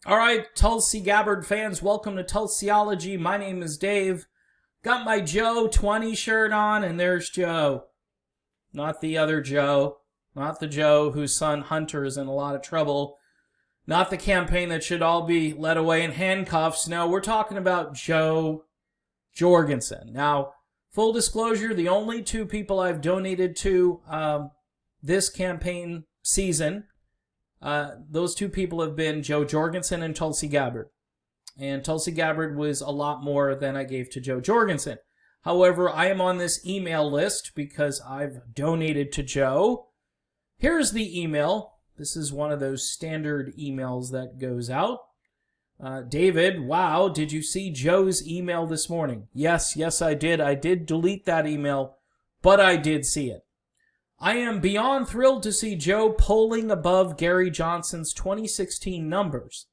All right, Tulsi Gabbard fans, welcome to Tulsiology. My name is Dave. Got my Joe 20 shirt on, and there's Joe. Not the other Joe. Not the Joe whose son Hunter is in a lot of trouble. Not the campaign that should all be led away in handcuffs. No, we're talking about Joe Jorgensen. Now, full disclosure, the only two people I've donated to this campaign season, those two people have been Joe Jorgensen and Tulsi Gabbard. And Tulsi Gabbard was a lot more than I gave to Joe Jorgensen. However, I am on this email list because I've donated to Joe. Here's the email. This is one of those standard emails that goes out. David, wow, did you see Joe's email this morning? Yes, I did. I did delete that email, but I did see it. I am beyond thrilled to see Joe polling above Gary Johnson's 2016 numbers.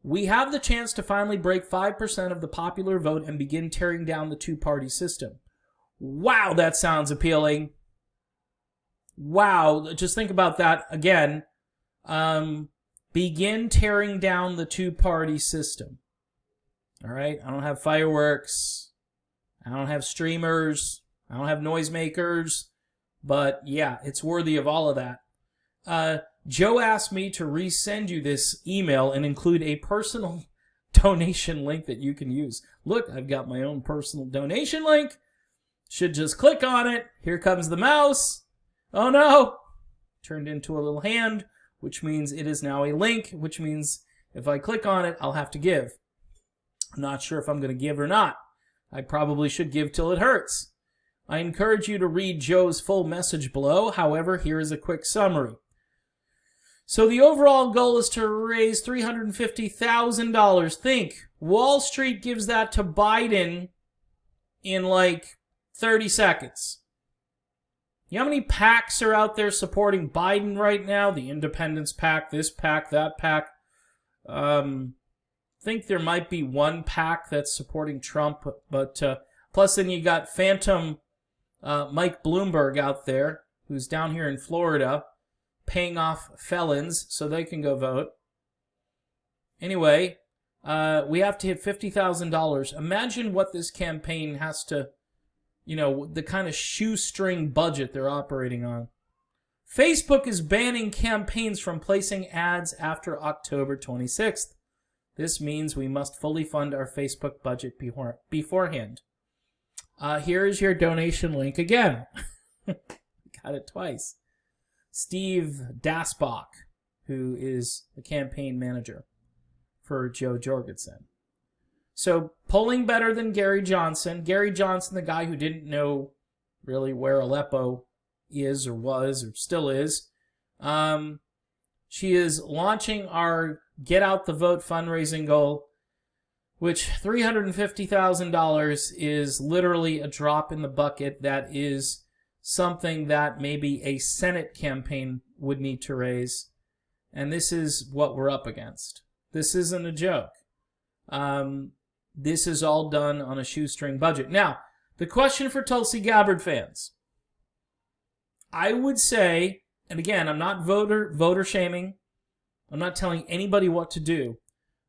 We have the chance to finally break 5% of the popular vote and begin tearing down the two-party system. Wow, that sounds appealing. Wow, just think about that again. Begin tearing down the two-party system. All right, I don't have fireworks. I don't have streamers. I don't have noisemakers. But yeah, it's worthy of all of that. Joe asked me to resend you this email and include a personal donation link that you can use. Look, I've got my own personal donation link. Should just click on it. Here comes the mouse. Oh no! Turned into a little hand, which means it is now a link, which means if I click on it, I'll have to give. I'm not sure if I'm going to give or not. I probably should give till it hurts. I encourage you to read Joe's full message below. However, here is a quick summary. So the overall goal is to raise $350,000. Think, Wall Street gives that to Biden in like 30 seconds. You know how many PACs are out there supporting Biden right now? The Independence PAC, this PAC, that PAC. Think there might be one PAC that's supporting Trump, but plus then you got Phantom Mike Bloomberg out there, who's down here in Florida, paying off felons so they can go vote. Anyway, we have to hit $50,000. Imagine what this campaign has to, the kind of shoestring budget they're operating on. Facebook is banning campaigns from placing ads after October 26th. This means we must fully fund our Facebook budget beforehand. Here is your donation link again. Got it twice. Steve Dasbach, who is the campaign manager for Joe Jorgensen. So, polling better than Gary Johnson. Gary Johnson, the guy who didn't know really where Aleppo is or was or still is. She is launching our Get Out the Vote fundraising goal, which $350,000 is literally a drop in the bucket. That is something that maybe a Senate campaign would need to raise. And this is what we're up against. This isn't a joke. This is all done on a shoestring budget. Now, the question for Tulsi Gabbard fans. I would say, and again, I'm not voter shaming. I'm not telling anybody what to do.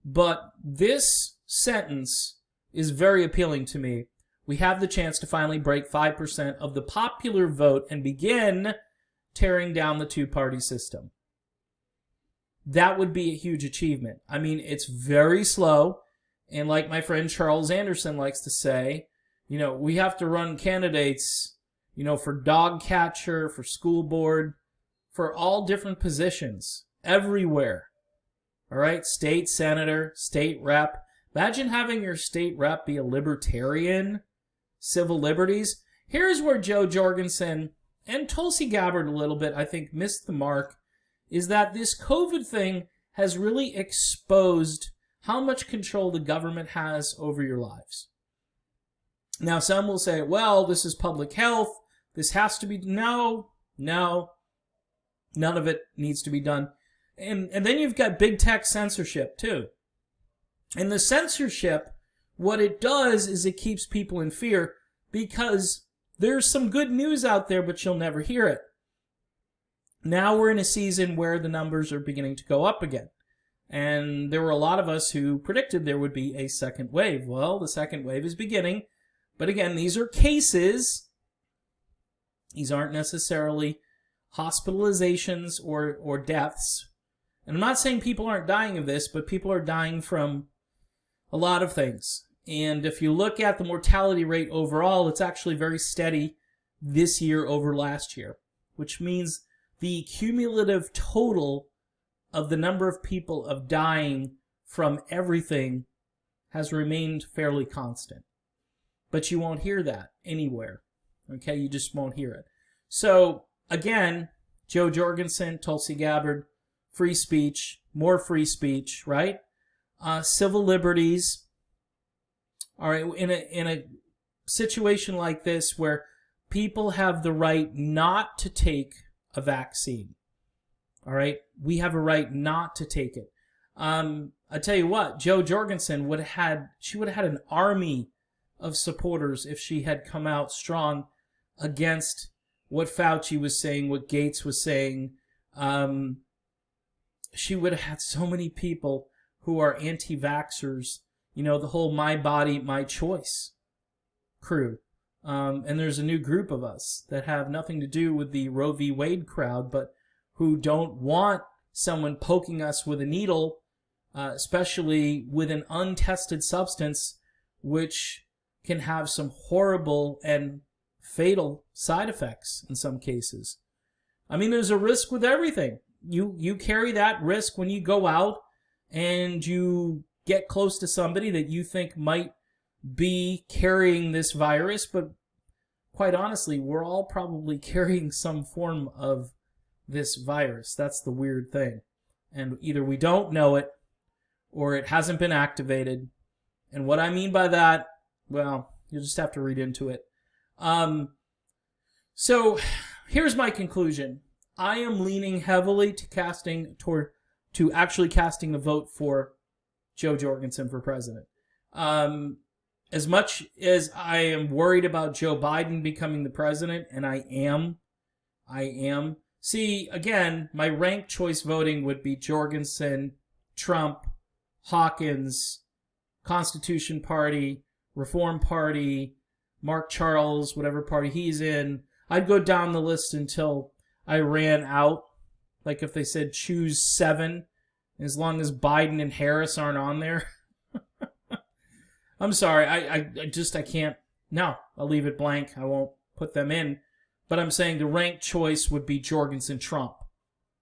But this sentence is very appealing to me. We have the chance to finally break 5% of the popular vote and begin tearing down the two-party system. That would be a huge achievement. I mean, it's very slow. And like my friend Charles Anderson likes to say, we have to run candidates, for dog catcher, for school board, for all different positions, everywhere. All right? State senator, state rep. Imagine having your state rep be a libertarian, civil liberties. Here's where Joe Jorgensen and Tulsi Gabbard a little bit, I think, missed the mark, is that this COVID thing has really exposed how much control the government has over your lives. Now, some will say, well, this is public health. This has to be... No. None of it needs to be done. And then you've got big tech censorship, too. And the censorship, what it does is it keeps people in fear because there's some good news out there, but you'll never hear it. Now we're in a season where the numbers are beginning to go up again. And there were a lot of us who predicted there would be a second wave. Well, the second wave is beginning. But again, these are cases. These aren't necessarily hospitalizations or deaths. And I'm not saying people aren't dying of this, but people are dying from a lot of things. And if you look at the mortality rate overall, it's actually very steady this year over last year, which means the cumulative total of the number of people of dying from everything has remained fairly constant. But you won't hear that anywhere. Okay, you just won't hear it. So, again, Joe Jorgensen, Tulsi Gabbard, free speech, more free speech, right? Civil liberties. All right, in a situation like this where people have the right not to take a vaccine, all right, we have a right not to take it. I tell you what, Joe Jorgensen would have had an army of supporters if she had come out strong against what Fauci was saying, what Gates was saying. She would have had so many people who are anti-vaxxers, you know, the whole my body, my choice crew. And there's a new group of us that have nothing to do with the Roe v. Wade crowd, but who don't want someone poking us with a needle, especially with an untested substance, which can have some horrible and fatal side effects in some cases. I mean, there's a risk with everything. You carry that risk when you go out and you get close to somebody that you think might be carrying this virus, but quite honestly, we're all probably carrying some form of this virus. That's the weird thing. And either we don't know it or it hasn't been activated. And what I mean by that, well, you'll just have to read into it. So here's my conclusion. I am leaning heavily to actually casting a vote for Joe Jorgensen for president. As much as I am worried about Joe Biden becoming the president, and I am. See, again, my ranked choice voting would be Jorgensen, Trump, Hawkins, Constitution Party, Reform Party, Mark Charles, whatever party he's in. I'd go down the list until I ran out. Like if they said choose 7, as long as Biden and Harris aren't on there. I'm sorry, I can't. No, I'll leave it blank. I won't put them in. But I'm saying the ranked choice would be Jorgensen, Trump.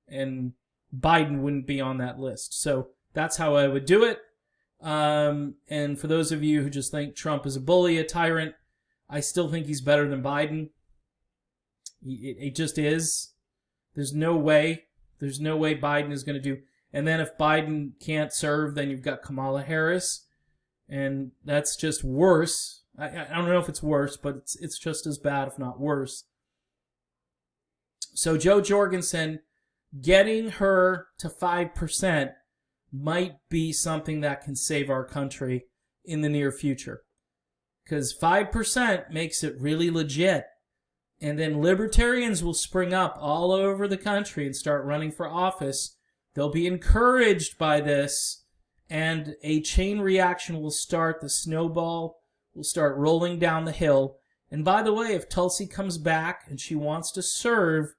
And Biden wouldn't be on that list. So that's how I would do it. And for those of you who just think Trump is a bully, a tyrant, I still think he's better than Biden. It just is. There's no way Biden is going to do. And then if Biden can't serve, then you've got Kamala Harris. And that's just worse. I don't know if it's worse, but it's just as bad, if not worse. So Joe Jorgensen, getting her to 5% might be something that can save our country in the near future. Because 5% makes it really legit. And then libertarians will spring up all over the country and start running for office. They'll be encouraged by this, and a chain reaction will start. The snowball will start rolling down the hill. And by the way, if Tulsi comes back and she wants to serve,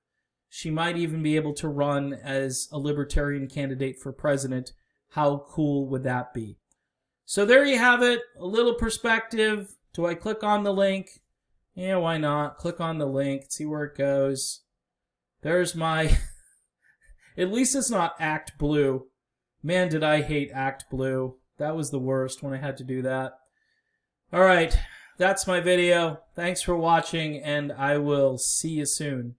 she might even be able to run as a libertarian candidate for president. How cool would that be? So there you have it, a little perspective. Do I click on the link? Yeah, why not? Click on the link, see where it goes. There's my... At least it's not Act Blue. Man, did I hate Act Blue. That was the worst when I had to do that. Alright, that's my video. Thanks for watching, and I will see you soon.